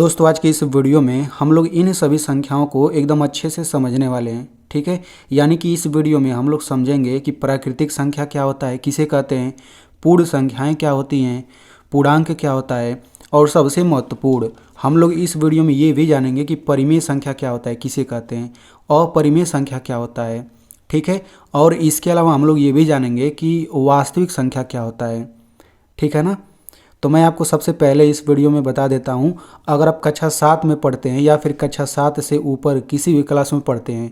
दोस्तों आज की इस वीडियो में हम लोग इन सभी संख्याओं को एकदम अच्छे से समझने वाले हैं। ठीक है, यानी कि इस वीडियो में हम लोग समझेंगे कि प्राकृतिक संख्या क्या होता है, किसे कहते हैं, पूर्ण संख्याएं क्या होती हैं, पूर्णांक क्या होता है, और सबसे महत्वपूर्ण हम लोग इस वीडियो में ये भी जानेंगे कि परिमेय संख्या क्या होता है, किसे कहते हैं, अपरिमेय संख्या क्या होता है। ठीक है, और इसके अलावा हम लोग ये भी जानेंगे कि वास्तविक संख्या क्या होता है। ठीक है ना। तो मैं आपको सबसे पहले इस वीडियो में बता देता हूँ, अगर आप कक्षा 7 में पढ़ते हैं या फिर कक्षा 7 से ऊपर किसी भी क्लास में पढ़ते हैं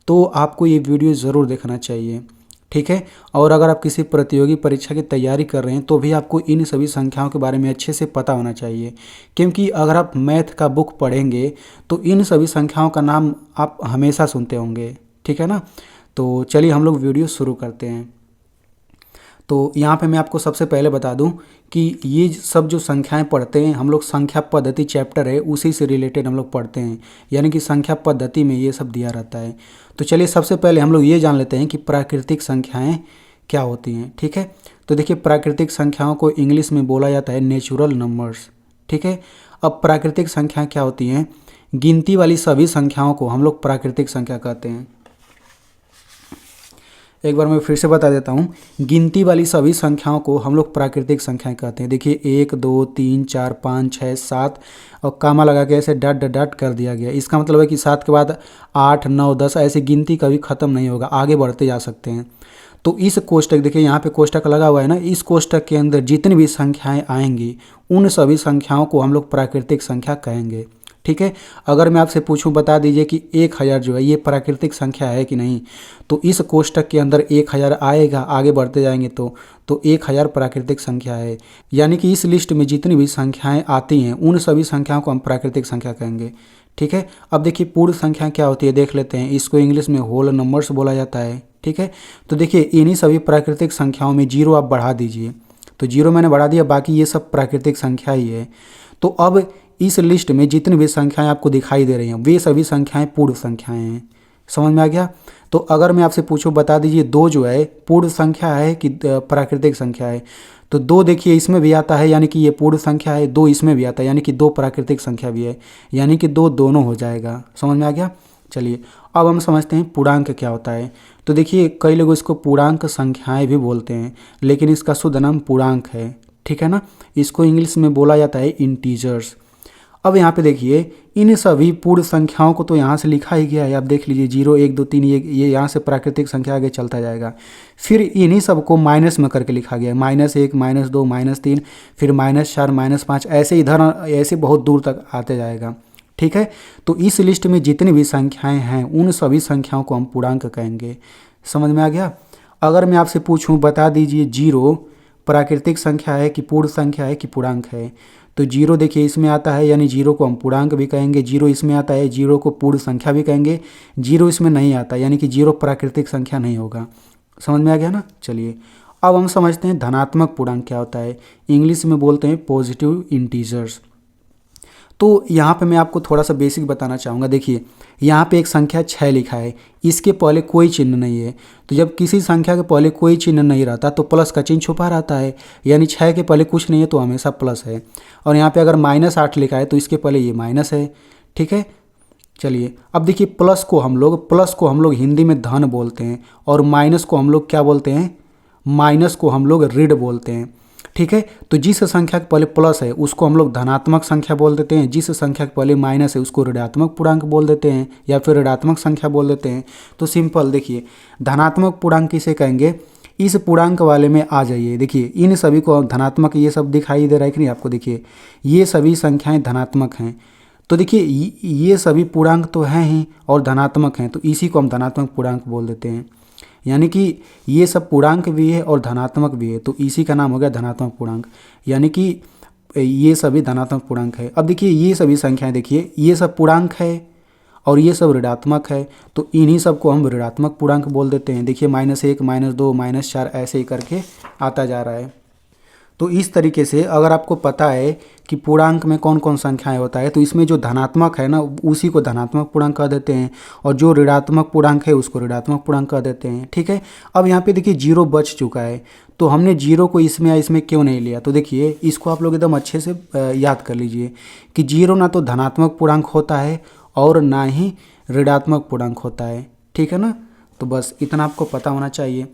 तो आपको ये वीडियो ज़रूर देखना चाहिए। ठीक है, और अगर आप किसी प्रतियोगी परीक्षा की तैयारी कर रहे हैं तो भी आपको इन सभी संख्याओं के बारे में अच्छे से पता होना चाहिए, क्योंकि अगर आप मैथ का बुक पढ़ेंगे तो इन सभी संख्याओं का नाम आप हमेशा सुनते होंगे। ठीक है ना। तो चलिए हम लोग वीडियो शुरू करते हैं। तो यहाँ पे मैं आपको सबसे पहले बता दूं कि ये सब जो संख्याएं पढ़ते हैं हम लोग, संख्या पद्धति चैप्टर है उसी से रिलेटेड हम लोग पढ़ते हैं, यानी कि संख्या पद्धति में ये सब दिया रहता है। तो चलिए सबसे पहले हम लोग ये जान लेते हैं कि प्राकृतिक संख्याएं क्या होती हैं। ठीक है, तो देखिए प्राकृतिक संख्याओं को इंग्लिश में बोला जाता है नेचुरल नंबर्स। ठीक है, अब प्राकृतिक संख्याएँ क्या होती हैं, गिनती वाली सभी संख्याओं को हम लोग प्राकृतिक संख्या कहते हैं। एक बार मैं फिर से बता देता हूँ, गिनती वाली सभी संख्याओं को हम लोग प्राकृतिक संख्याएं कहते हैं। देखिए 1 2 3 4 5 6 7 और कामा लगा के ऐसे डट डट डट कर दिया गया। इसका मतलब है कि 7 के बाद 8 9 10 ऐसी गिनती कभी ख़त्म नहीं होगा, आगे बढ़ते जा सकते हैं। तो इस कोष्टक, देखिए यहाँ पे कोष्टक लगा हुआ है ना, इस कोष्टक के अंदर जितनी भी संख्याएँ आएंगी उन सभी संख्याओं को हम लोग प्राकृतिक संख्या कहेंगे। ठीक है, अगर मैं आपसे पूछूं बता दीजिए कि 1000 जो है ये प्राकृतिक संख्या है कि नहीं, तो इस कोष्टक के अंदर 1000 आएगा, आगे बढ़ते जाएंगे तो 1000 प्राकृतिक संख्या है। यानी कि इस लिस्ट में जितनी भी संख्याएं आती हैं उन सभी संख्याओं को हम प्राकृतिक संख्या कहेंगे। ठीक है, अब देखिए पूर्ण संख्या क्या होती है देख लेते हैं। इसको इंग्लिश में होल नंबर्स बोला जाता है। ठीक है, तो देखिए इन्हीं सभी प्राकृतिक संख्याओं में 0 आप बढ़ा दीजिए, तो 0 मैंने बढ़ा दिया, बाकी ये सब प्राकृतिक संख्या ही है। तो अब इस लिस्ट में जितनी भी संख्याएं आपको दिखाई दे रही हैं वे सभी संख्याएं पूर्ण संख्याएं हैं। समझ में आ गया। तो अगर मैं आपसे पूछूं बता दीजिए 2 जो है पूर्ण संख्या है कि प्राकृतिक संख्या है, तो 2 देखिए इसमें भी आता है, यानी कि ये पूर्ण संख्या है। 2 इसमें भी आता है, यानी कि 2 प्राकृतिक संख्या भी है, यानी कि 2 दोनों हो जाएगा। समझ में आ गया। चलिए अब हम समझते हैं पूर्णांक क्या होता है। तो देखिए कई लोग इसको पूर्णांक संख्याएँ भी बोलते हैं, लेकिन इसका शुद्ध नाम पूर्णांक है। ठीक है ना, इसको इंग्लिश में बोला जाता है इंटीजर्स। अब यहाँ पे देखिए इन सभी पूर्ण संख्याओं को तो यहाँ से लिखा ही गया है, आप देख लीजिए 0 1 2 3, ये यहाँ से प्राकृतिक संख्या आगे चलता जाएगा। फिर इन्हीं सब को माइनस में करके लिखा गया है, -1 -2 -3, फिर -4 -5, ऐसे इधर ऐसे बहुत दूर तक आते जाएगा। ठीक है, तो इस लिस्ट में जितनी भी संख्याएँ हैं उन सभी संख्याओं को हम पूर्णांक कहेंगे। समझ में आ गया। अगर मैं आपसे पूछूँ बता दीजिए 0 प्राकृतिक संख्या है कि पूर्ण संख्या है कि पूर्णांक है, तो 0 देखिए इसमें आता है, यानी 0 को हम पूर्णांक भी कहेंगे। 0 इसमें आता है, 0 को पूर्ण संख्या भी कहेंगे। 0 इसमें नहीं आता, यानी कि 0 प्राकृतिक संख्या नहीं होगा। समझ में आ गया ना। चलिए अब हम समझते हैं धनात्मक पूर्णांक क्या होता है। इंग्लिश में बोलते हैं पॉजिटिव इंटीजर्स। तो यहाँ पे मैं आपको थोड़ा सा बेसिक बताना चाहूँगा। देखिए यहाँ पे एक संख्या 6 लिखा है, इसके पहले कोई चिन्ह नहीं है। तो जब किसी संख्या के पहले कोई चिन्ह नहीं रहता तो प्लस का चिन्ह छुपा रहता है, यानी 6 के पहले कुछ नहीं है तो हमेशा प्लस है। और यहाँ पे अगर -8 लिखा है तो इसके पहले ये माइनस है। ठीक है, चलिए अब देखिए प्लस को हम लोग हिंदी में धन बोलते हैं, और माइनस को हम लोग क्या बोलते हैं, माइनस को हम लोग ऋण बोलते हैं। ठीक है, तो जिस संख्या के पहले प्लस है उसको हम लोग धनात्मक संख्या बोल देते हैं, जिस संख्या के पहले माइनस है उसको ऋणात्मक पूर्णांक बोल देते हैं, या फिर ऋणात्मक संख्या बोल देते हैं। तो सिंपल देखिए धनात्मक पूर्णांक किसे कहेंगे, इस पूर्णांक वाले में आ जाइए। देखिए इन सभी को धनात्मक, ये सब दिखाई दे रहा है कि नहीं आपको, देखिए ये सभी संख्याएँ धनात्मक हैं। तो देखिए ये सभी पूर्णांक तो हैं ही और धनात्मक हैं, तो इसी को हम धनात्मक पूर्णांक बोल देते हैं। यानी कि ये सब पूर्णांक भी है और धनात्मक भी है, तो इसी का नाम हो गया धनात्मक पूर्णांक, यानी कि ये सभी धनात्मक पूर्णांक है। अब देखिए ये सभी संख्याएं, देखिए ये सब पूर्णांक है और ये सब ऋणात्मक है, तो इन्हीं सब को हम ऋणात्मक पूर्णांक बोल देते हैं। देखिए -1 -2 -4 ऐसे ही करके आता जा रहा है। तो इस तरीके से अगर आपको पता है कि पूर्णांक में कौन कौन संख्याएं होता है, तो इसमें जो धनात्मक है ना उसी को धनात्मक पूर्णांक कह देते हैं, और जो ऋणात्मक पूर्णांक है उसको ऋणात्मक पूर्णांक कह देते हैं। ठीक है, अब यहाँ पे देखिए जीरो बच चुका है, तो हमने जीरो को इसमें या इसमें क्यों नहीं लिया। तो देखिए इसको आप लोग एकदम अच्छे से याद कर लीजिए कि जीरो ना तो धनात्मक पूर्णांक होता है और ना ही ऋणात्मक पूर्णांक होता है। ठीक है ना, तो बस इतना आपको पता होना चाहिए।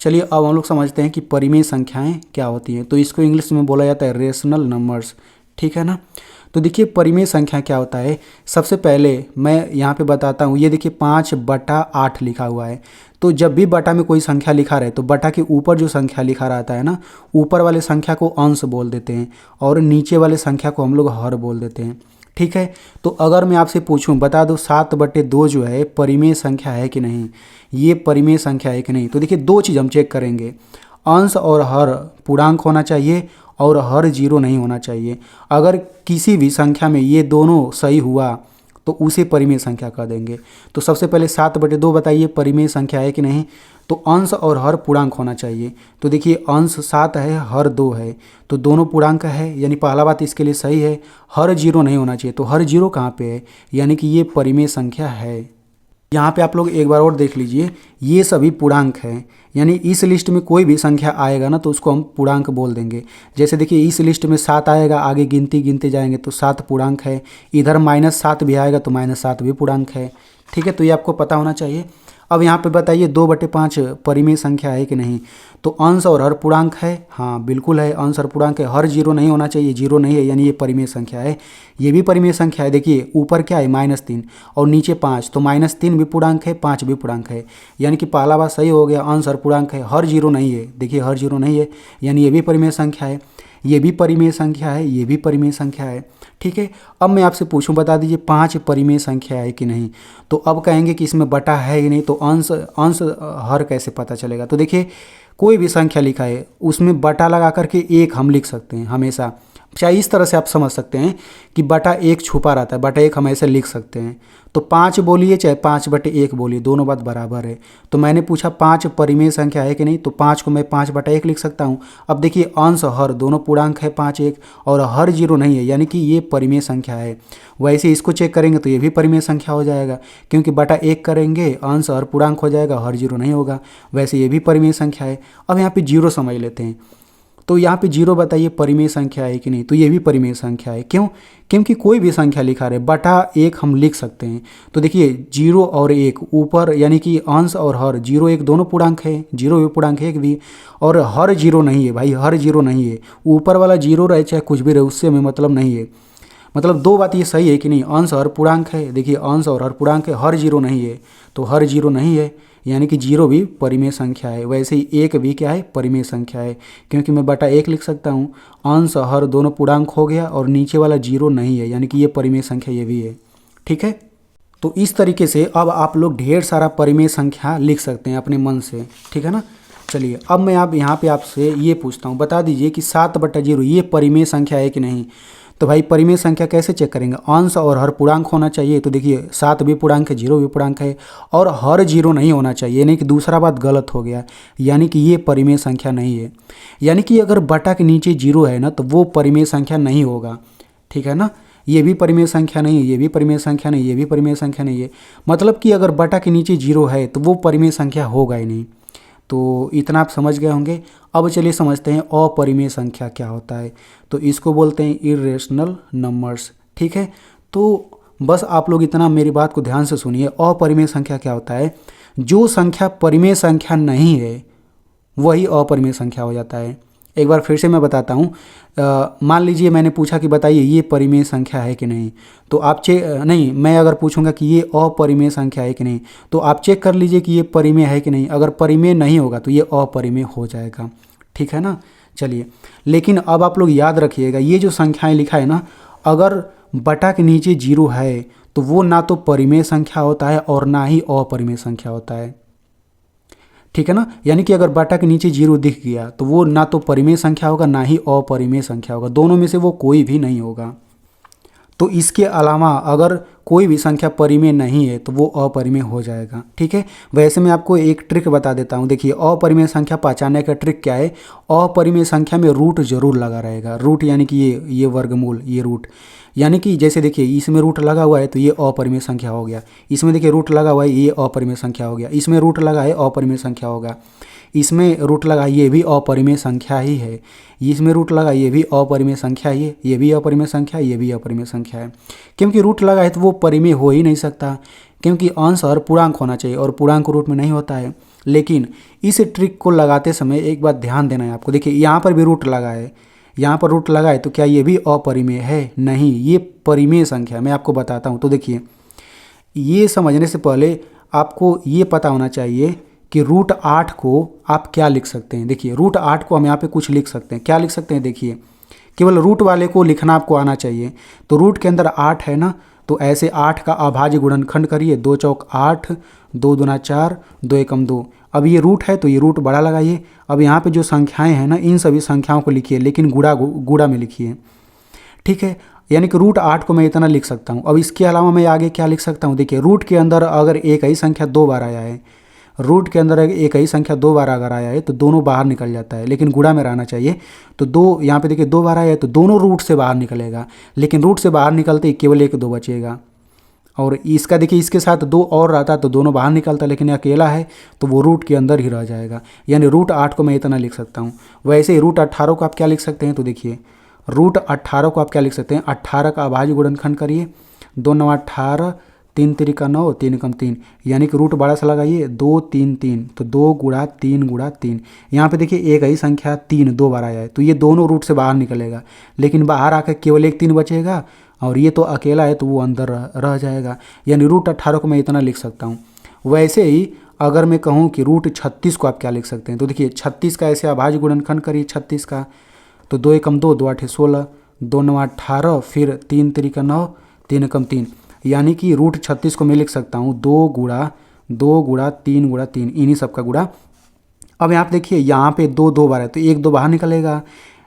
चलिए अब हम लोग समझते हैं कि परिमेय संख्याएं क्या होती हैं। तो इसको इंग्लिश में बोला जाता है रेशनल नंबर्स। ठीक है ना, तो देखिए परिमेय संख्या क्या होता है। सबसे पहले मैं यहाँ पे बताता हूँ, ये देखिए 5/8 लिखा हुआ है। तो जब भी बटा में कोई संख्या लिखा रहे तो बटा के ऊपर जो संख्या लिखा रहता है ना, ऊपर वाले संख्या को अंश बोल देते हैं और नीचे वाले संख्या को हम लोग हर बोल देते हैं। ठीक है, तो अगर मैं आपसे पूछूं बता दो 7/2 जो है परिमेय संख्या है कि नहीं, ये परिमेय संख्या है कि नहीं, तो देखिए दो चीज़ हम चेक करेंगे, अंश और हर पूर्णांक होना चाहिए और हर जीरो नहीं होना चाहिए। अगर किसी भी संख्या में ये दोनों सही हुआ तो उसे परिमेय संख्या कह देंगे। तो सबसे पहले 7/2 बताइए परिमेय संख्या है कि नहीं, तो अंश और हर पूर्णांक होना चाहिए। तो देखिए अंश 7 है, हर 2 है, तो दोनों पूर्णांक है, यानी पहला बात इसके लिए सही है। हर जीरो नहीं होना चाहिए, तो हर जीरो कहाँ पे है, यानी कि ये परिमेय संख्या है। यहाँ पे आप लोग एक बार और देख लीजिए, ये सभी पूर्णांक हैं, यानी इस लिस्ट में कोई भी संख्या आएगा ना तो उसको हम पूर्णांक बोल देंगे। जैसे देखिए इस लिस्ट में 7 आएगा, आगे गिनती गिनते जाएंगे तो 7 पूर्णांक है, इधर -7 भी आएगा तो -7 भी पूर्णांक है। ठीक है, तो ये आपको पता होना चाहिए। अब यहाँ पे बताइए 2/5 परिमेय संख्या है कि नहीं, तो अंश और हर पूर्णांक है, हाँ बिल्कुल है, अंश और पूर्णांक है। हर जीरो नहीं होना चाहिए, जीरो नहीं है, यानी ये परिमेय संख्या है। ये भी परिमेय संख्या है, देखिए ऊपर क्या है -3 और नीचे 5, तो -3 भी पूर्णांक है, 5 भी पूर्णांक है, यानी कि पहला बात सही हो गया, अंश और पूर्णांक है। हर जीरो नहीं है, देखिए हर जीरो नहीं है, यानी ये भी परिमेय संख्या है, ये भी परिमेय संख्या है, ये भी परिमेय संख्या है। ठीक है, अब मैं आपसे पूछूं बता दीजिए 5 परिमेय संख्या है कि नहीं, तो अब कहेंगे कि इसमें बटा है ही नहीं, तो अंश अंश हर कैसे पता चलेगा। तो देखिए कोई भी संख्या लिखा है उसमें बटा लगा करके एक हम लिख सकते हैं हमेशा, चाहे इस तरह से आप समझ सकते हैं कि बटा एक छुपा रहता है, बटा एक हम ऐसे लिख सकते हैं। तो 5 बोलिए चाहे 5/1 बोलिए, दोनों बात बराबर है। तो मैंने पूछा 5 परिमेय संख्या है कि नहीं, तो 5 को मैं 5/1 लिख सकता हूँ। अब देखिए अंश हर दोनों पूर्णांक है 5 1, और हर जीरो नहीं है, यानी कि ये परिमेय संख्या है। वैसे इसको चेक करेंगे तो ये भी परिमेय संख्या हो जाएगा, क्योंकि बटा 1 करेंगे अंश हर पूर्णांक हो जाएगा, हर जीरो नहीं होगा। वैसे ये भी परिमेय संख्या है। अब यहाँ पे जीरो समझ लेते हैं, तो यहाँ पे जीरो बताइए परिमेय संख्या है कि नहीं, तो ये भी परिमेय संख्या है। क्यों, क्योंकि कोई भी संख्या लिखा रहे बटा एक हम लिख सकते हैं। तो देखिए 0 और 1 ऊपर, यानी कि अंश और हर, 0 1 दोनों पूर्णांक है, 0 भी पूर्णांक है, 1 भी, और हर जीरो नहीं है भाई, हर जीरो नहीं है। ऊपर वाला जीरो रहे चाहे कुछ भी रहे उससे हमें मतलब नहीं है। मतलब दो बात ये सही है कि नहीं, अंश हर पूर्णांक है, देखिए अंश और हर पूर्णांक है, हर जीरो नहीं है, तो हर जीरो नहीं है, यानी कि जीरो भी परिमेय संख्या है। वैसे ही एक भी क्या है, परिमेय संख्या है, क्योंकि मैं बटा 1 लिख सकता हूँ, अंश हर दोनों पूर्णांक हो गया और नीचे वाला जीरो नहीं है, यानी कि ये परिमेय संख्या ये भी है। ठीक है, तो इस तरीके से अब आप लोग ढेर सारा परिमेय संख्या लिख सकते हैं अपने मन से। ठीक है ना, चलिए अब मैं आप यहाँ पे आपसे ये पूछता हूँ, बता दीजिए कि 7/0 ये परिमेय संख्या है कि नहीं। तो भाई परिमेय संख्या कैसे चेक करेंगे, अंश और हर पूर्णांक होना चाहिए। तो देखिए 7 भी पूर्णांक है, 0 भी पूर्णांक है, और हर जीरो नहीं होना चाहिए, यानी कि दूसरा बात गलत हो गया, यानी कि ये परिमेय संख्या नहीं है। यानी कि अगर बटा के नीचे जीरो है ना तो वो परिमेय संख्या नहीं होगा। ठीक है ना, ये भी परिमेय संख्या नहीं है, ये भी परिमेय संख्या नहीं, ये भी परिमेय संख्या नहीं है। मतलब कि अगर बटा के नीचे जीरो है तो वो परिमेय संख्या होगा ही नहीं। तो इतना आप समझ गए होंगे। अब चलिए समझते हैं अपरिमेय संख्या क्या होता है। तो इसको बोलते हैं इरेशनल नंबर्स। ठीक है, तो बस आप लोग इतना मेरी बात को ध्यान से सुनिए। अपरिमेय संख्या क्या होता है, जो संख्या परिमेय संख्या नहीं है वही अपरिमेय संख्या हो जाता है। एक बार फिर से मैं बताता हूँ, मान लीजिए मैंने पूछा कि बताइए ये परिमेय संख्या है कि नहीं, तो आप नहीं, मैं अगर पूछूंगा कि ये अपरिमेय संख्या है कि नहीं, तो आप चेक कर लीजिए कि ये परिमेय है कि नहीं। अगर परिमेय नहीं होगा तो ये अपरिमेय हो जाएगा। ठीक है ना, चलिए, लेकिन अब आप लोग याद रखिएगा, ये जो संख्याएं लिखा है ना, अगर बटा के नीचे जीरो है तो वो ना तो परिमेय संख्या होता है और ना ही अपरिमेय संख्या होता है। ठीक है ना, यानी कि अगर बटा के नीचे जीरो दिख गया तो वो ना तो परिमेय संख्या होगा ना ही अपरिमेय संख्या होगा, दोनों में से वो कोई भी नहीं होगा। तो इसके अलावा अगर कोई भी संख्या परिमेय नहीं है तो वो अपरिमेय हो जाएगा। ठीक है, वैसे मैं आपको एक ट्रिक बता देता हूँ। देखिए अपरिमेय संख्या पहचानने का ट्रिक क्या है, अपरिमेय संख्या में रूट जरूर लगा रहेगा। रूट यानी कि ये वर्गमूल, ये रूट, यानी कि जैसे देखिए इसमें रूट लगा हुआ है तो ये अपरिमेय संख्या हो गया, इसमें देखिए रूट लगा हुआ है ये अपरिमेय संख्या हो गया, इसमें रूट लगा है अपरिमेय संख्या होगा, इसमें रूट लगा ये भी अपरिमेय संख्या ही है, इसमें रूट लगा ये भी अपरिमेय संख्या ही है, ये भी अपरिमेय संख्या, ये भी अपरिमेय संख्या है। क्योंकि रूट लगा है तो वो परिमेय हो ही नहीं सकता, क्योंकि अंश और पूर्णांक होना चाहिए और पूर्णांक रूट में नहीं होता है। लेकिन इस ट्रिक को लगाते समय एक बात ध्यान देना है आपको। देखिए यहाँ पर भी रूट लगा है, यहाँ पर रूट लगा है, तो क्या ये भी अपरिमेय है? नहीं, ये परिमेय संख्या, मैं आपको बताता हूँ। तो देखिए ये समझने से पहले आपको ये पता होना चाहिए कि रूट 8 को आप क्या लिख सकते हैं। देखिए रूट 8 को हम यहाँ पे कुछ लिख सकते हैं, क्या लिख सकते हैं? देखिए केवल रूट वाले को लिखना आपको आना चाहिए। तो रूट के अंदर 8 है ना, तो ऐसे 8 का अभाज्य गुणनखंड करिए, 2 चौक 8, 2 दूना 4, 2 एकम 2। अब ये रूट है तो ये रूट बड़ा लगाइए। अब यहाँ पे जो संख्याएं हैं ना, इन सभी संख्याओं को लिखिए, लेकिन गुणा में लिखिए। ठीक है, यानी कि रूट 8 को मैं इतना लिख सकता हूँ। अब इसके अलावा मैं आगे क्या लिख सकता हूँ? देखिए रूट के अंदर अगर एक ही संख्या 2 बार आया है, रूट के अंदर एक ही संख्या 2 बार अगर आया है तो दोनों बाहर निकल जाता है, लेकिन गुणा में रहना चाहिए। तो 2 यहाँ पे देखिए 2 बार आया है तो दोनों रूट से बाहर निकलेगा, लेकिन रूट से बाहर निकलते ही केवल 1 2 बचेगा। और इसका देखिए इसके साथ 2 और रहता तो दोनों बाहर निकलता, लेकिन अकेला है तो वो रूट के अंदर ही रह जाएगा। यानी रूट 8 को मैं इतना लिख सकता हूँ। वैसे ही रूट 18 को आप क्या लिख सकते हैं? तो देखिए रूट 18 को आप क्या लिख सकते हैं? 18 का अभाज्य गुणनखंड करिए, 2 9 18, 3 तिरिका 9, 3 एकम 3, यानी कि रूट बड़ा सा लगाइए, 2 3 3, तो 2 गुणा 3 गुणा 3। यहाँ पे देखिए एक ही संख्या 3 2 बार आया है तो ये दोनों रूट से बाहर निकलेगा, लेकिन बाहर आकर केवल एक 3 बचेगा, और ये तो अकेला है तो वो अंदर रह जाएगा। यानी रूट 18 को मैं इतना लिख सकता हूँ। वैसे ही अगर मैं कहूँ कि रूट 36 को आप क्या लिख सकते हैं? तो देखिए 36 का ऐसे अभाज्य गुणनखंड करिए 36 का, तो 2 एकम 2, 2 8 16, 2 9 18, फिर 3 तिरिका 9, 3 एकम 3, यानी कि रूट 36 को मैं लिख सकता हूँ 2 गुणा 3 गुणा 3, इन्हीं सब का गुणा। अब यहाँ पे देखिए यहाँ पे 2 2 बार है तो 1 2 बाहर निकलेगा,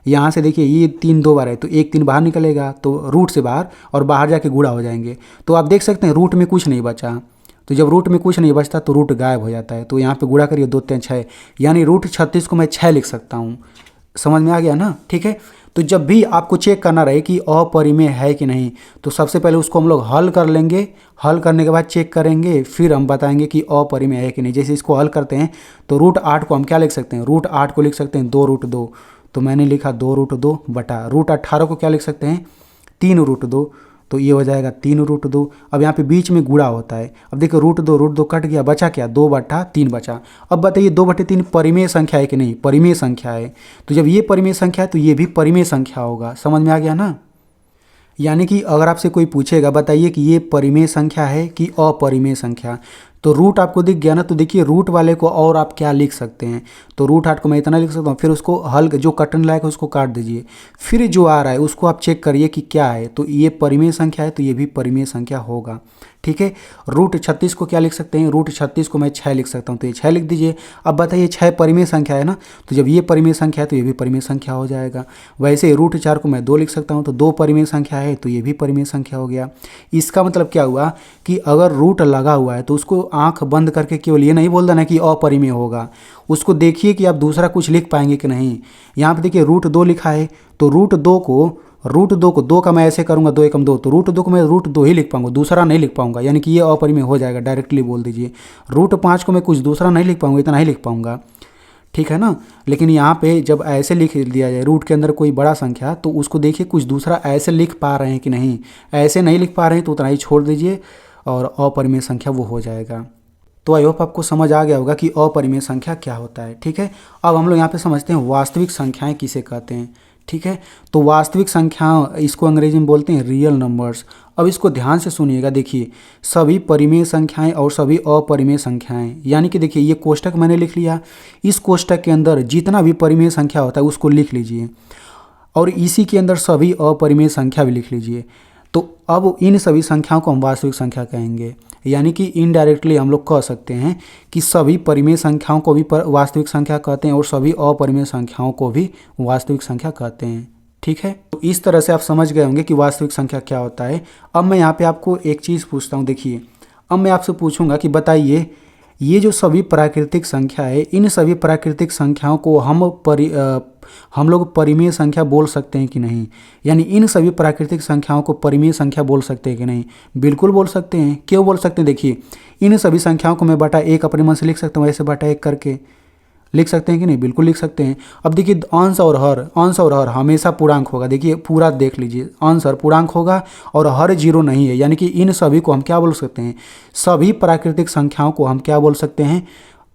यहाँ से देखिए ये 3 2 बार है तो 1 3 बाहर निकलेगा, तो रूट से बाहर और बाहर जाके गुणा हो जाएंगे। तो आप देख सकते हैं रूट में कुछ नहीं बचा, तो जब रूट में कुछ नहीं बचता तो रूट गायब हो जाता है। तो यहाँ पे गुणा करिए, 2 3 6, यानी रूट 36 को मैं 6 लिख सकता हूँ। समझ में आ गया ना? ठीक है, तो जब भी आपको चेक करना रहे कि अपरिमेय है कि नहीं, तो सबसे पहले उसको हम लोग हल कर लेंगे, हल करने के बाद चेक करेंगे, फिर हम बताएंगे कि अपरिमेय है कि नहीं। जैसे इसको हल करते हैं तो रूट 8 को हम क्या लिख सकते हैं? रूट 8 को लिख सकते हैं 2 रूट 2, तो मैंने लिखा 2 रूट 2 बटा रूट 18 को क्या लिख सकते हैं? 3 रूट 2, तो ये हो जाएगा 3 रूट 2। अब यहाँ पे बीच में गुणा होता है। अब देखो रूट 2 कट गया, बचा क्या? 2 बटा 3 बचा। अब बताइए 2 बटे 3 परिमेय संख्या है कि नहीं? परिमेय संख्या है। तो जब ये परिमेय संख्या है तो ये भी परिमेय संख्या होगा। समझ में आ गया ना? यानी कि अगर आपसे कोई पूछेगा बताइए कि ये परिमेय संख्या है कि अपरिमेय संख्या, तो रूट आपको दिख गया ना, तो देखिए रूट वाले को और आप क्या लिख सकते हैं? तो रूट 8 को मैं इतना लिख सकता हूँ, फिर उसको हल जो कटने लायक है उसको काट दीजिए, फिर जो आ रहा है उसको आप चेक करिए कि क्या है। तो ये परिमेय संख्या है तो ये भी परिमेय संख्या होगा। ठीक है, रूट 36 को क्या लिख सकते हैं? रूट 36 को मैं 6 लिख सकता हूँ, तो ये 6 लिख दीजिए। अब बताइए 6 परिमेय संख्या है ना, तो जब ये परिमेय संख्या है तो ये भी परिमेय संख्या हो जाएगा। वैसे रूट 4 को मैं 2 लिख सकता हूँ, तो 2 परिमेय संख्या है तो ये भी परिमेय संख्या हो गया। इसका मतलब क्या हुआ कि अगर रूट लगा हुआ है तो उसको आंख बंद करके केवल ये नहीं बोल देना कि अपरिमेय होगा, उसको देखिए कि आप दूसरा कुछ लिख पाएंगे कि नहीं। यहाँ पे देखिए रूट 2 लिखा है, तो रूट 2 को 2 का मैं ऐसे करूँगा 2 एकम 2, तो रूट 2 को मैं रूट 2 ही लिख पाऊंगा, दूसरा नहीं लिख पाऊंगा, यानी कि ये अपरिमेय हो जाएगा। डायरेक्टली बोल दीजिए। रूट 5 को मैं कुछ दूसरा नहीं लिख पाऊंगा, इतना ही लिख पाऊंगा। ठीक है ना? लेकिन यहाँ पे जब ऐसे लिख दिया जाए रूट के अंदर कोई बड़ा संख्या, तो उसको देखिए कुछ दूसरा ऐसे लिख पा रहे हैं कि नहीं। ऐसे नहीं लिख पा रहे हैं तो उतना ही छोड़ दीजिए और अपरिमेय संख्या वो हो जाएगा। तो आई होप आपको समझ आ गया होगा कि अपरिमेय संख्या क्या होता है। ठीक है, अब हम लोग यहाँ पे समझते हैं वास्तविक संख्याएं किसे कहते हैं। ठीक है, तो वास्तविक संख्या इसको अंग्रेजी में बोलते हैं रियल नंबर्स। अब इसको ध्यान से सुनिएगा। देखिए सभी परिमेय संख्याएं और सभी अपरिमेय संख्याएं, यानी कि देखिए ये कोष्टक मैंने लिख लिया, इस कोष्टक के अंदर जितना भी परिमेय संख्या होता है उसको लिख लीजिए, और इसी के अंदर सभी अपरिमेय संख्या भी लिख लीजिए। तो अब इन सभी संख्याओं को हम वास्तविक संख्या कहेंगे, यानी कि इनडायरेक्टली हम लोग कह सकते हैं कि सभी परिमेय संख्याओं को भी वास्तविक संख्या कहते हैं और सभी अपरिमेय संख्याओं को भी वास्तविक संख्या कहते हैं। ठीक है, तो इस तरह से आप समझ गए होंगे कि वास्तविक संख्या क्या होता है। अब मैं यहाँ पे आपको एक चीज़ पूछता हूँ, देखिए अब मैं आपसे पूछूंगा कि बताइए ये जो सभी प्राकृतिक संख्या है, इन सभी प्राकृतिक संख्याओं को हम लोग परिमेय संख्या बोल सकते हैं कि नहीं। यानी इन सभी प्राकृतिक संख्याओं को परिमेय संख्या बोल सकते हैं कि नहीं। बिल्कुल बोल सकते हैं। क्यों बोल सकते हैं, देखिए इन सभी संख्याओं को मैं बटा एक अपने मन से लिख सकता हूँ, ऐसे बटा एक करके लिख सकते हैं कि नहीं, बिल्कुल लिख सकते हैं। अब देखिए अंश और हर हमेशा पूर्णांक होगा। देखिए पूरा देख लीजिए, अंश हर पूर्णांक होगा और हर जीरो नहीं है। यानी कि इन सभी को हम क्या बोल सकते हैं, सभी प्राकृतिक संख्याओं को हम क्या बोल सकते हैं,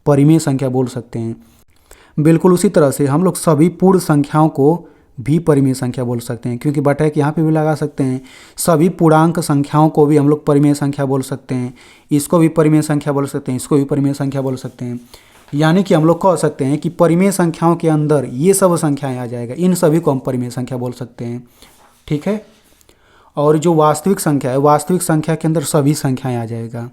परिमेय संख्या बोल सकते हैं। बिल्कुल उसी तरह से हम लोग सभी पूर्ण संख्याओं को भी परिमेय संख्या बोल सकते हैं, क्योंकि बटा एक यहाँ पे भी लगा सकते हैं। सभी पूर्णांक संख्याओं को भी हम लोग परिमेय संख्या बोल सकते हैं। इसको भी परिमेय संख्या बोल सकते हैं, इसको भी परिमेय संख्या बोल सकते हैं। यानी कि हम लोग कह सकते हैं कि परिमेय संख्याओं के अंदर ये सब संख्याएं आ जाएगा, इन सभी को हम परिमेय संख्या बोल सकते हैं। ठीक है, और जो वास्तविक संख्या है, वास्तविक संख्या के अंदर सभी संख्याएं आ जाएगा।